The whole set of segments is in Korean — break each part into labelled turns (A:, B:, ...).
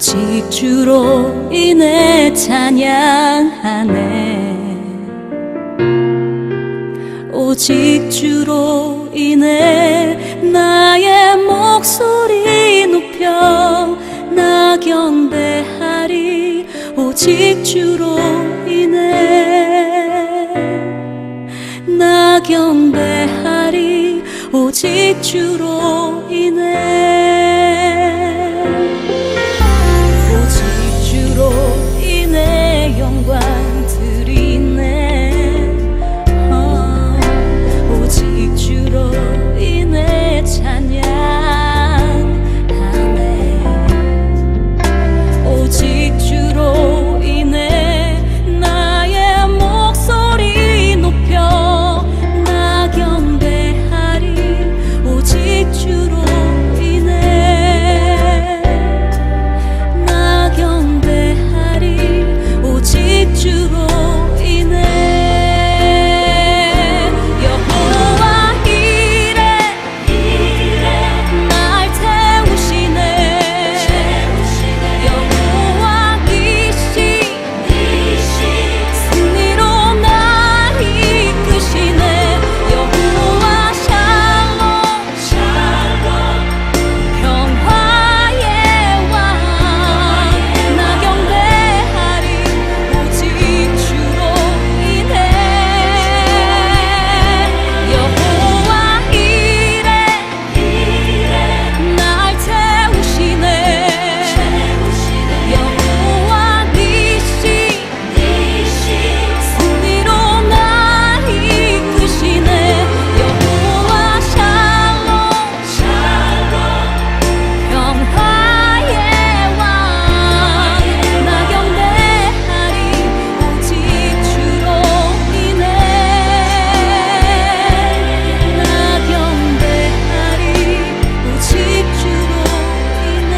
A: 오직 주로 인해 찬양하네. 오직 주로 인해 나의 목소리 높여 나 경배하리. 오직 주로 인해 나 경배하리. 오직 주로 인해 오직 주로 인해 영광 드리네. 오직 주로 인해 찬양하네. 오직 주로 인해 나의 목소리 높여 나 경배하리. 오직 주로 인해 나 경배하리. 오직 주로 인해 여호와 이레 날 태우시네. 여호와 니시 승리로 날 이끄시네. 여호와 샬롬 평화의 왕 나 경배하리. 오직 주로 인해 여호와 이레 날 태우시네. 여호와 니시 승리로 날 이끄시네. 여호와 샬롬 평화의 왕 나 경배하리. 오직 주로 인해 나 경배하리. 오직 주로 인해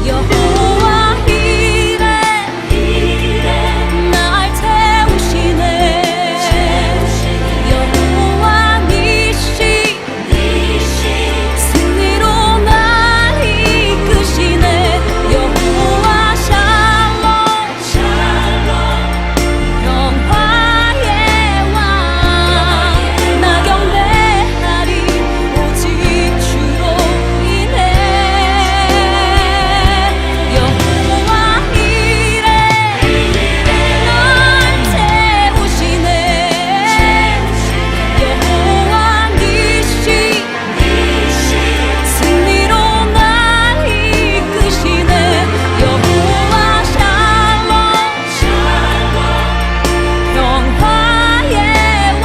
A: 여호와 이레 날 태우시네. 여호와 니시 승리로 날 이끄시네. 여호와 샬롬 평화의 왕 나 경배하리. 오직 주로 인해 여호와 이레 날 태우시네. 여호와 니시 승리로 날 이끄시네. 여호와 샬롬 평화의 왕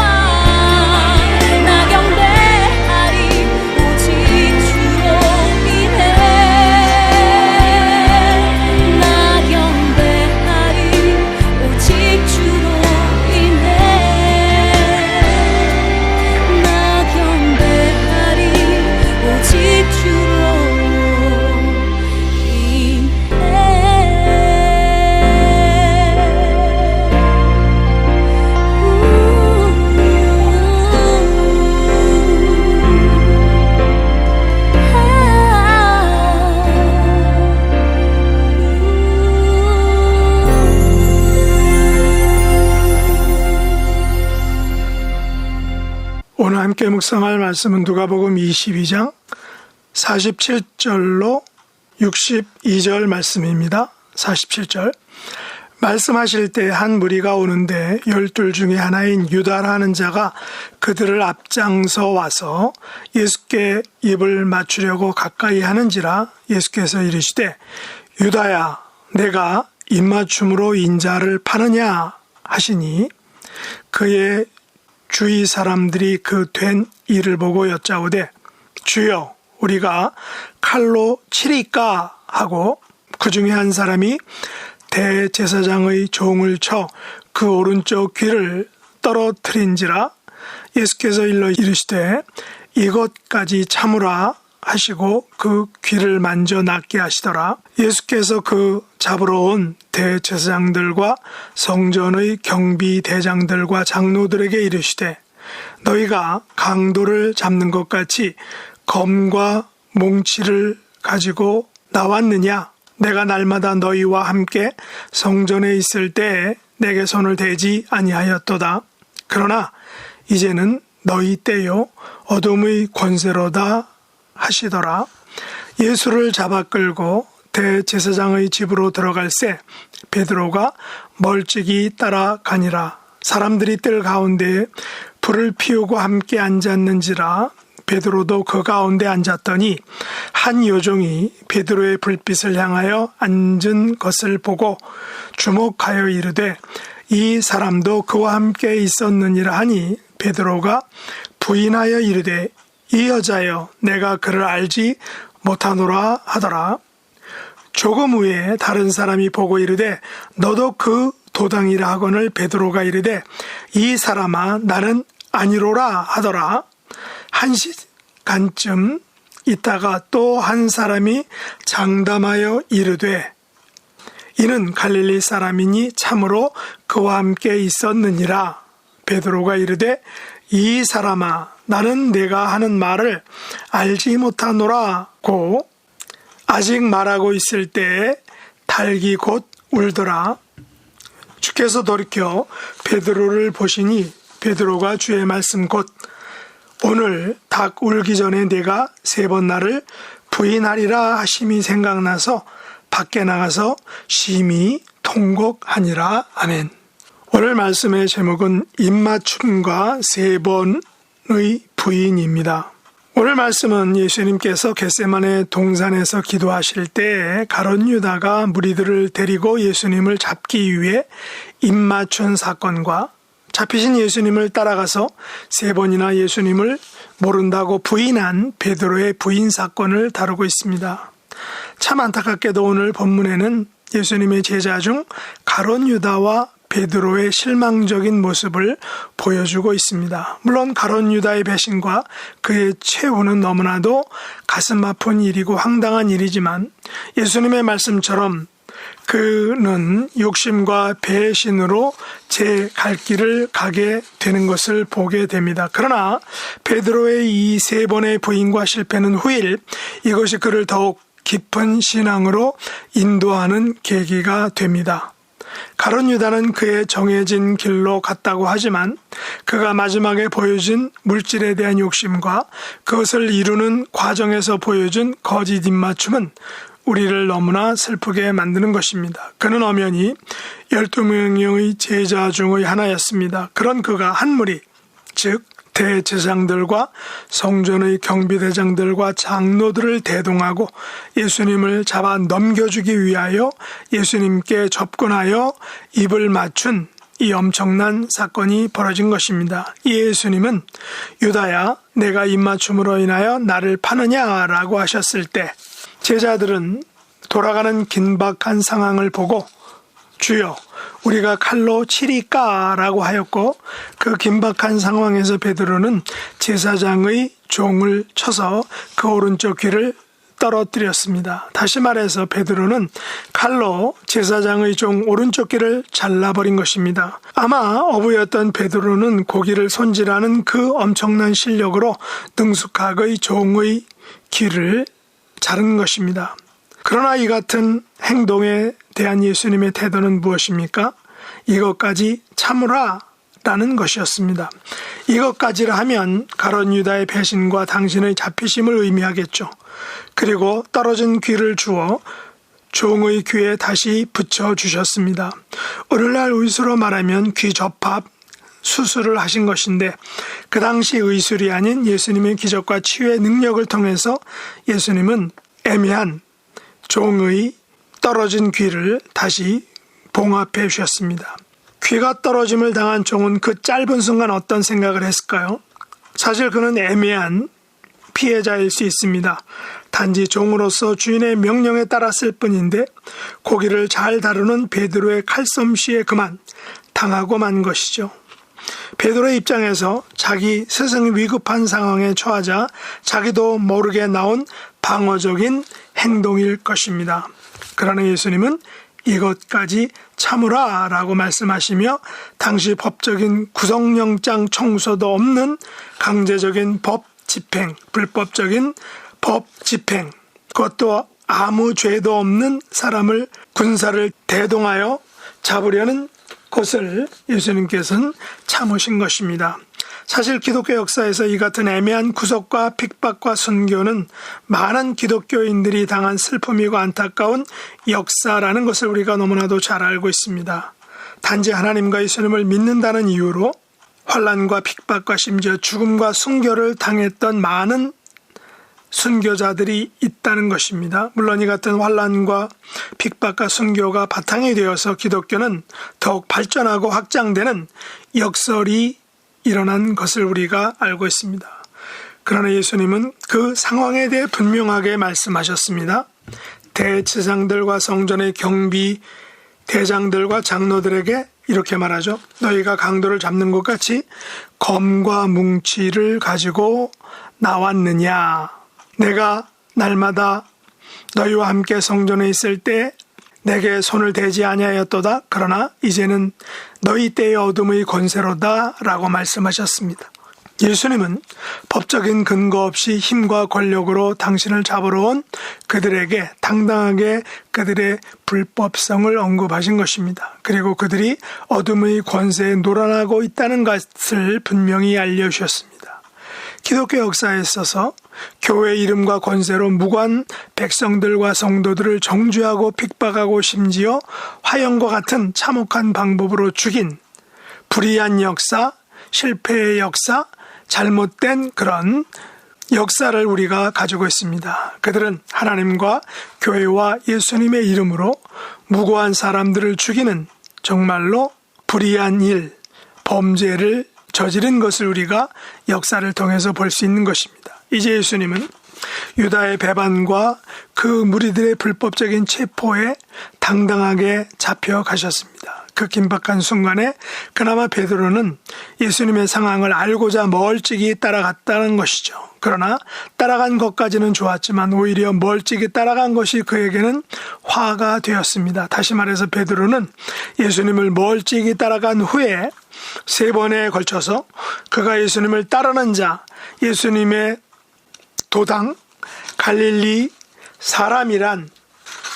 A: 나 경배하리. 오직 주로 인해 나 경배하리. 오직 주로 인해 나 경배하리. 오직 주로
B: 오늘 함께 묵상할 말씀은 누가복음 22장 47절로 62절 말씀입니다. 47절. 말씀하실 때 한 무리가 오는데 12 중에 하나인 유다라는 자가 그들을 앞장서 와서 예수께 입을 맞추려고 가까이 하는지라 예수께서 이르시되 유다야 내가 입맞춤으로 인자를 파느냐 하시니 그의 주위 사람들이 그 된 일을 보고 여짜오되 주여 우리가 칼로 치리까 하고 그 중에 한 사람이 대제사장의 종을 쳐 그 오른쪽 귀를 떨어뜨린지라 예수께서 일러 이르시되 이것까지 참으라 하시고 그 귀를 만져 낫게 하시더라. 예수께서 그 잡으러 온 대제사장들과 성전의 경비대장들과 장로들에게 이르시되 너희가 강도를 잡는 것 같이 검과 몽치를 가지고 나왔느냐? 내가 날마다 너희와 함께 성전에 있을 때에 내게 손을 대지 아니하였도다. 그러나 이제는 너희 때요 어둠의 권세로다 하시더라. 예수를 잡아 끌고 대제사장의 집으로 들어갈새 베드로가 멀찍이 따라가니라. 사람들이 뜰 가운데에 불을 피우고 함께 앉았는지라. 베드로도 그 가운데 앉았더니 한 요종이 베드로의 불빛을 향하여 앉은 것을 보고 주목하여 이르되 이 사람도 그와 함께 있었느니라 하니 베드로가 부인하여 이르되 이 여자여 내가 그를 알지 못하노라 하더라. 조금 후에 다른 사람이 보고 이르되 너도 그 도당이라 하거늘 베드로가 이르되 이 사람아 나는 아니로라 하더라. 1시간쯤 있다가 또 한 사람이 장담하여 이르되 이는 갈릴리 사람이니 참으로 그와 함께 있었느니라. 베드로가 이르되 이 사람아 나는 내가 하는 말을 알지 못하노라고 아직 말하고 있을 때에 닭이 곧 울더라. 주께서 돌이켜 베드로를 보시니 베드로가 주의 말씀 곧 오늘 닭 울기 전에 내가 3번 나를 부인하리라 하심이 생각나서 밖에 나가서 심히 통곡하니라. 아멘. 오늘 말씀의 제목은 입맞춤과 3번의 부인입니다. 오늘 말씀은 예수님께서 겟세마네 동산에서 기도하실 때 가룟 유다가 무리들을 데리고 예수님을 잡기 위해 입맞춘 사건과 잡히신 예수님을 따라가서 3번이나 예수님을 모른다고 부인한 베드로의 부인 사건을 다루고 있습니다. 참 안타깝게도 오늘 본문에는 예수님의 제자 중 가룟 유다와 베드로의 실망적인 모습을 보여주고 있습니다. 물론 가룟 유다의 배신과 그의 최후는 너무나도 가슴 아픈 일이고 황당한 일이지만 예수님의 말씀처럼 그는 욕심과 배신으로 제 갈 길을 가게 되는 것을 보게 됩니다. 그러나 베드로의 이 3번의 부인과 실패는 후일 이것이 그를 더욱 깊은 신앙으로 인도하는 계기가 됩니다. 가룟 유다는 그의 정해진 길로 갔다고 하지만 그가 마지막에 보여준 물질에 대한 욕심과 그것을 이루는 과정에서 보여준 거짓 입맞춤은 우리를 너무나 슬프게 만드는 것입니다. 그는 엄연히 12명의 제자 중의 하나였습니다. 그런 그가 한 무리, 즉 대제사장들과 성전의 경비대장들과 장로들을 대동하고 예수님을 잡아 넘겨주기 위하여 예수님께 접근하여 입을 맞춘 이 엄청난 사건이 벌어진 것입니다. 예수님은 유다야 내가 입맞춤으로 인하여 나를 파느냐라고 하셨을 때 제자들은 돌아가는 긴박한 상황을 보고 주여 우리가 칼로 치리까 라고 하였고 그 긴박한 상황에서 베드로는 제사장의 종을 쳐서 그 오른쪽 귀를 떨어뜨렸습니다. 다시 말해서 베드로는 칼로 제사장의 종 오른쪽 귀를 잘라버린 것입니다. 아마 어부였던 베드로는 고기를 손질하는 그 엄청난 실력으로 능숙하게 종의 귀를 자른 것입니다. 그러나 이 같은 행동에 대한 예수님의 태도는 무엇입니까? 이것까지 참으라 라는 것이었습니다. 이것까지라 하면 가룟 유다의 배신과 당신의 잡히심을 의미하겠죠. 그리고 떨어진 귀를 주어 종의 귀에 다시 붙여주셨습니다. 오늘날 의수로 말하면 귀 접합 수술을 하신 것인데 그 당시 의술이 아닌 예수님의 기적과 치유의 능력을 통해서 예수님은 애매한 종의 떨어진 귀를 다시 봉합해 주셨습니다. 귀가 떨어짐을 당한 종은 그 짧은 순간 어떤 생각을 했을까요? 사실 그는 애매한 피해자일 수 있습니다. 단지 종으로서 주인의 명령에 따랐을 뿐인데 고기를 잘 다루는 베드로의 칼솜씨에 그만 당하고 만 것이죠. 베드로의 입장에서 자기 스승이 위급한 상황에 처하자 자기도 모르게 나온 방어적인 행동일 것입니다. 그러나 예수님은 이것까지 참으라 라고 말씀하시며 당시 법적인 구속영장 청구서도 없는 강제적인 법 집행, 불법적인 법 집행, 그것도 아무 죄도 없는 사람을 군사를 대동하여 잡으려는 것을 예수님께서는 참으신 것입니다. 사실 기독교 역사에서 이 같은 애매한 구속과 핍박과 순교는 많은 기독교인들이 당한 슬픔이고 안타까운 역사라는 것을 우리가 너무나도 잘 알고 있습니다. 단지 하나님과 예수님을 믿는다는 이유로 환난과 핍박과 심지어 죽음과 순교를 당했던 많은 순교자들이 있다는 것입니다. 물론 이 같은 환난과 핍박과 순교가 바탕이 되어서 기독교는 더욱 발전하고 확장되는 역설이 일어난 것을 우리가 알고 있습니다. 그러나 예수님은 그 상황에 대해 분명하게 말씀하셨습니다. 대제사장들과 성전의 경비 대장들과 장로들에게 이렇게 말하죠. 너희가 강도를 잡는 것 같이 검과 뭉치를 가지고 나왔느냐. 내가 날마다 너희와 함께 성전에 있을 때 내게 손을 대지 아니하였도다. 그러나 이제는 너희 때의 어둠의 권세로다 라고 말씀하셨습니다. 예수님은 법적인 근거 없이 힘과 권력으로 당신을 잡으러 온 그들에게 당당하게 그들의 불법성을 언급하신 것입니다. 그리고 그들이 어둠의 권세에 놀아나고 있다는 것을 분명히 알려주셨습니다. 기독교 역사에 있어서 교회 이름과 권세로 무관 백성들과 성도들을 정죄하고 핍박하고 심지어 화형과 같은 참혹한 방법으로 죽인 불의한 역사, 실패의 역사, 잘못된 그런 역사를 우리가 가지고 있습니다. 그들은 하나님과 교회와 예수님의 이름으로 무고한 사람들을 죽이는 정말로 불의한 일, 범죄를 저지른 것을 우리가 역사를 통해서 볼 수 있는 것입니다. 이제 예수님은 유다의 배반과 그 무리들의 불법적인 체포에 당당하게 잡혀가셨습니다. 그 긴박한 순간에 그나마 베드로는 예수님의 상황을 알고자 멀찍이 따라갔다는 것이죠. 그러나 따라간 것까지는 좋았지만 오히려 멀찍이 따라간 것이 그에게는 화가 되었습니다. 다시 말해서 베드로는 예수님을 멀찍이 따라간 후에 3번에 걸쳐서 그가 예수님을 따르는 자, 예수님의 도당, 갈릴리 사람이란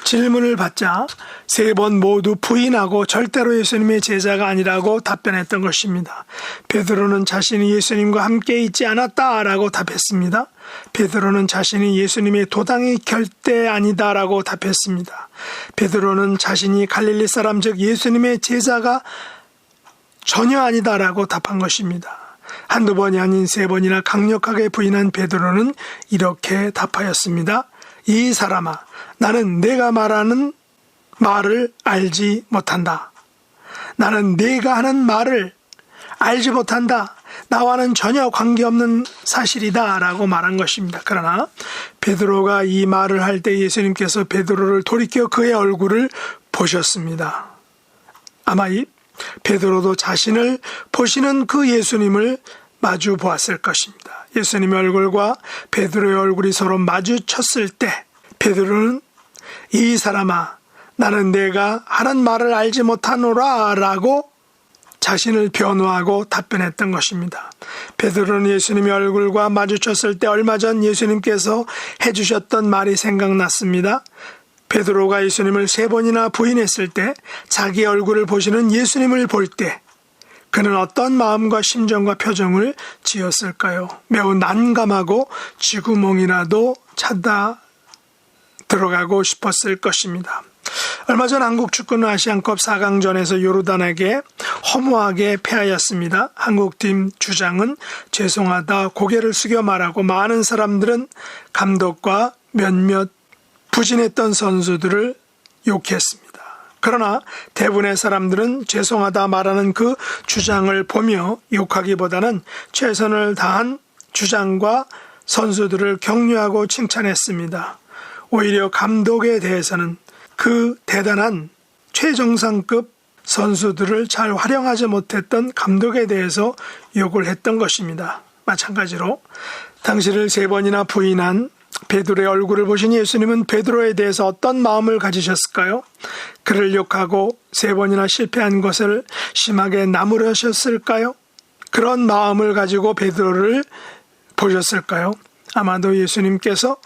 B: 질문을 받자 3번 모두 부인하고 절대로 예수님의 제자가 아니라고 답변했던 것입니다. 베드로는 자신이 예수님과 함께 있지 않았다라고 답했습니다. 베드로는 자신이 예수님의 도당이 절대 아니다라고 답했습니다. 베드로는 자신이 갈릴리 사람 즉 예수님의 제자가 전혀 아니다라고 답한 것입니다. 한두 번이 아닌 3번이나 강력하게 부인한 베드로는 이렇게 답하였습니다. 이 사람아, 나는 내가 말하는 말을 알지 못한다. 나는 내가 하는 말을 알지 못한다. 나와는 전혀 관계없는 사실이다 라고 말한 것입니다. 그러나 베드로가 이 말을 할 때 예수님께서 베드로를 돌이켜 그의 얼굴을 보셨습니다. 아마 이 베드로도 자신을 보시는 그 예수님을 마주 보았을 것입니다. 예수님의 얼굴과 베드로의 얼굴이 서로 마주쳤을 때 베드로는 이 사람아, 나는 내가 하는 말을 알지 못하노라 라고 자신을 변호하고 답변했던 것입니다. 베드로는 예수님의 얼굴과 마주쳤을 때 얼마 전 예수님께서 해주셨던 말이 생각났습니다. 베드로가 예수님을 3번이나 부인했을 때 자기 얼굴을 보시는 예수님을 볼 때 그는 어떤 마음과 심정과 표정을 지었을까요? 매우 난감하고 쥐구멍이라도 찾아 들어가고 싶었을 것입니다. 얼마 전 한국 축구는 아시안컵 4강전에서 요르단에게 허무하게 패하였습니다. 한국팀 주장은 죄송하다 고개를 숙여 말하고 많은 사람들은 감독과 몇몇 부진했던 선수들을 욕했습니다. 그러나 대부분의 사람들은 죄송하다 말하는 그 주장을 보며 욕하기보다는 최선을 다한 주장과 선수들을 격려하고 칭찬했습니다. 오히려 감독에 대해서는 그 대단한 최정상급 선수들을 잘 활용하지 못했던 감독에 대해서 욕을 했던 것입니다. 마찬가지로 당신을 3번이나 부인한 베드로의 얼굴을 보신 예수님은 베드로에 대해서 어떤 마음을 가지셨을까요? 그를 욕하고 3번이나 실패한 것을 심하게 나무라셨을까요? 그런 마음을 가지고 베드로를 보셨을까요? 아마도 예수님께서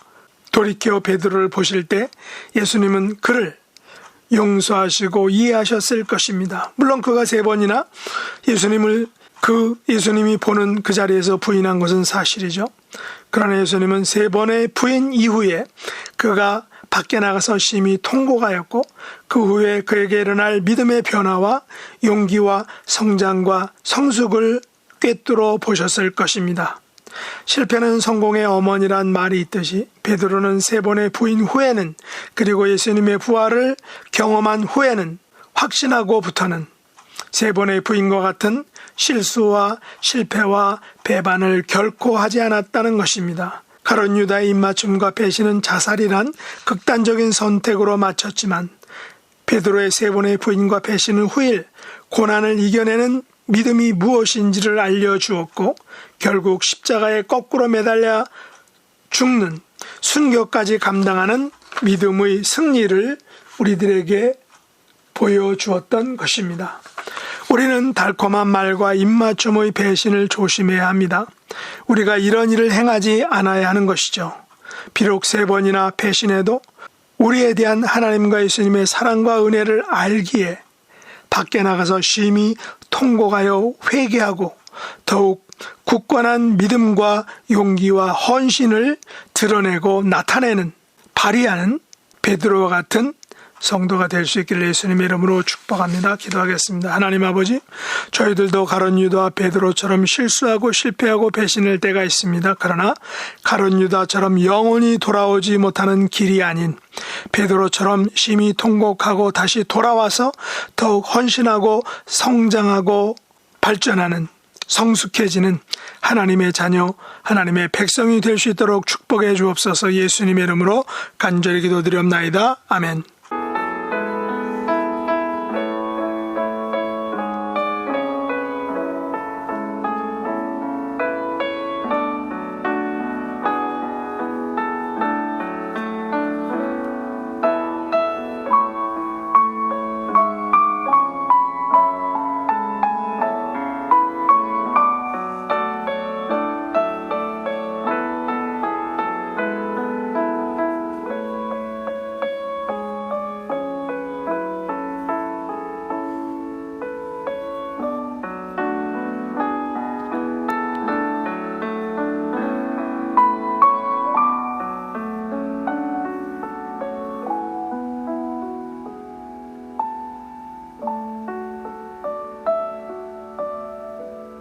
B: 돌이켜 베드로를 보실 때 예수님은 그를 용서하시고 이해하셨을 것입니다. 물론 그가 3번이나 예수님이 보는 그 자리에서 부인한 것은 사실이죠. 그러나 예수님은 3번의 부인 이후에 그가 밖에 나가서 심히 통곡하였고 그 후에 그에게 일어날 믿음의 변화와 용기와 성장과 성숙을 꿰뚫어 보셨을 것입니다. 실패는 성공의 어머니란 말이 있듯이 베드로는 3번의 부인 후에는 그리고 예수님의 부활을 경험한 후에는 확신하고부터는 3번의 부인과 같은 실수와 실패와 배반을 결코 하지 않았다는 것입니다. 가룟 유다의 입맞춤과 배신은 자살이란 극단적인 선택으로 마쳤지만 베드로의 3번의 부인과 배신은 후일 고난을 이겨내는 믿음이 무엇인지를 알려주었고 결국 십자가에 거꾸로 매달려 죽는 순교까지 감당하는 믿음의 승리를 우리들에게 보여주었던 것입니다. 우리는 달콤한 말과 입맞춤의 배신을 조심해야 합니다. 우리가 이런 일을 행하지 않아야 하는 것이죠. 비록 3번이나 배신해도 우리에 대한 하나님과 예수님의 사랑과 은혜를 알기에 밖에 나가서 심히 통곡하여 회개하고 더욱 굳건한 믿음과 용기와 헌신을 드러내고 나타내는 발휘하는 베드로와 같은 성도가 될 수 있기를 예수님의 이름으로 축복합니다. 기도하겠습니다. 하나님 아버지, 저희들도 가룟 유다와 베드로처럼 실수하고 실패하고 배신할 때가 있습니다. 그러나 가룟 유다처럼 영원히 돌아오지 못하는 길이 아닌 베드로처럼 심히 통곡하고 다시 돌아와서 더욱 헌신하고 성장하고 발전하는 성숙해지는 하나님의 자녀, 하나님의 백성이 될 수 있도록 축복해 주옵소서. 예수님의 이름으로 간절히 기도드리옵나이다. 아멘.